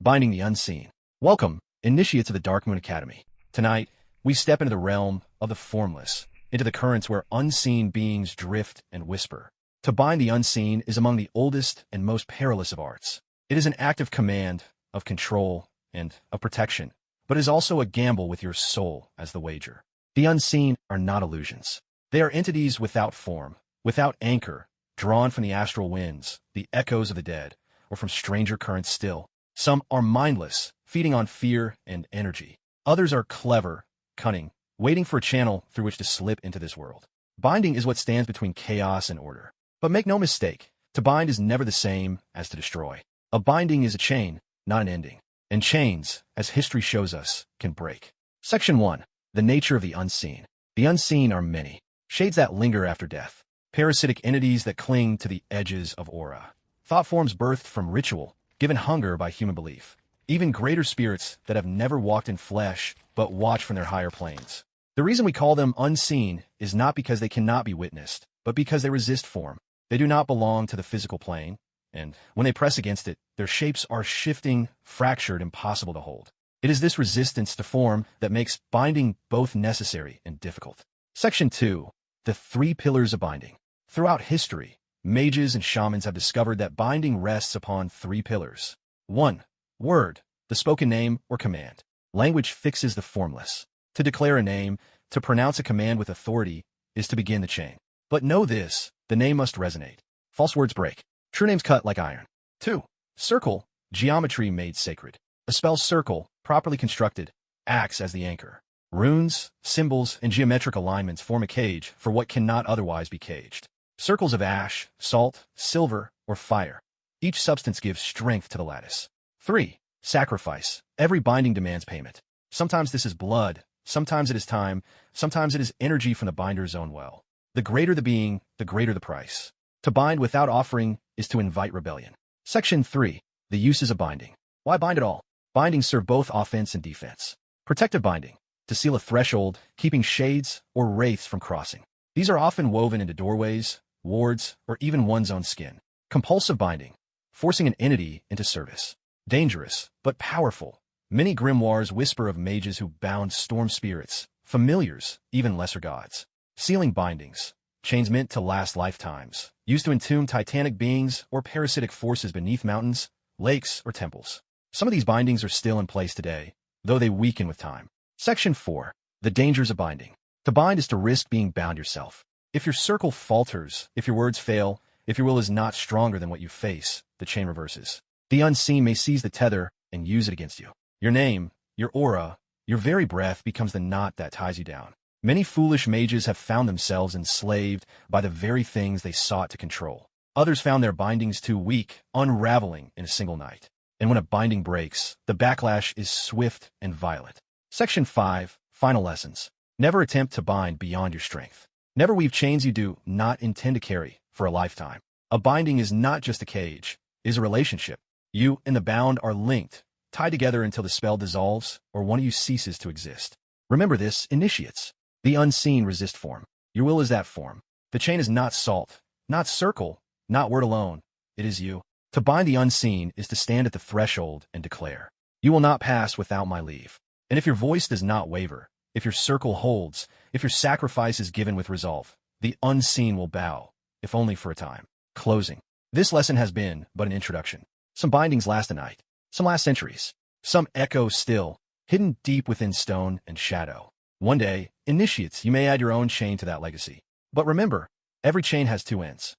Binding the Unseen. Welcome, initiates of the Darkmoon Academy. Tonight, we step into the realm of the formless, into the currents where unseen beings drift and whisper. To bind the unseen is among the oldest and most perilous of arts. It is an act of command, of control, and of protection, but is also a gamble with your soul as the wager. The unseen are not illusions. They are entities without form, without anchor, drawn from the astral winds, the echoes of the dead, or from stranger currents still. Some are mindless, feeding on fear and energy. Others are clever, cunning, waiting for a channel through which to slip into this world. Binding is what stands between chaos and order. But make no mistake, to bind is never the same as to destroy. A binding is a chain, not an ending. And chains, as history shows us, can break. Section 1. The nature of the unseen. The unseen are many. Shades that linger after death. Parasitic entities that cling to the edges of aura. Thought forms birthed from ritual, given hunger by human belief. Even greater spirits that have never walked in flesh, but watch from their higher planes. The reason we call them unseen is not because they cannot be witnessed, but because they resist form. They do not belong to the physical plane, and when they press against it, their shapes are shifting, fractured, impossible to hold. It is this resistance to form that makes binding both necessary and difficult. Section 2. The 3 pillars of binding. Throughout history, mages and shamans have discovered that binding rests upon 3 pillars. 1. Word, the spoken name or command. Language fixes the formless. To declare a name, to pronounce a command with authority, is to begin the chain. But know this, the name must resonate. False words break. True names cut like iron. 2. Circle, geometry made sacred. A spell's circle, properly constructed, acts as the anchor. Runes, symbols, and geometric alignments form a cage for what cannot otherwise be caged. Circles of ash, salt, silver, or fire. Each substance gives strength to the lattice. 3. Sacrifice. Every binding demands payment. Sometimes this is blood, sometimes it is time, sometimes it is energy from the binder's own well. The greater the being, the greater the price. To bind without offering is to invite rebellion. Section 3. The uses of binding. Why bind at all? Bindings serve both offense and defense. Protective binding. To seal a threshold, keeping shades or wraiths from crossing. These are often woven into doorways, wards, or even one's own skin. Compulsive binding. Forcing an entity into service. Dangerous, but powerful. Many grimoires whisper of mages who bound storm spirits, familiars, even lesser gods. Sealing bindings. Chains meant to last lifetimes. Used to entomb titanic beings or parasitic forces beneath mountains, lakes, or temples. Some of these bindings are still in place today, though they weaken with time. Section 4. The dangers of binding. To bind is to risk being bound yourself. If your circle falters, if your words fail, if your will is not stronger than what you face, the chain reverses. The unseen may seize the tether and use it against you. Your name, your aura, your very breath becomes the knot that ties you down. Many foolish mages have found themselves enslaved by the very things they sought to control. Others found their bindings too weak, unraveling in a single night. And when a binding breaks, the backlash is swift and violent. Section 5. Final lessons. Never attempt to bind beyond your strength. Never weave chains you do not intend to carry for a lifetime. A binding is not just a cage, it is a relationship. You and the bound are linked, tied together until the spell dissolves or one of you ceases to exist. Remember this, initiates. The unseen resist form. Your will is that form. The chain is not salt, not circle, not word alone. It is you. To bind the unseen is to stand at the threshold and declare, "You will not pass without my leave." And if your voice does not waver, if your circle holds, if your sacrifice is given with resolve, the unseen will bow, if only for a time. Closing. This lesson has been but an introduction. Some bindings last a night, some last centuries, some echo still, hidden deep within stone and shadow. One day, initiates, you may add your own chain to that legacy. But remember, every chain has 2 ends.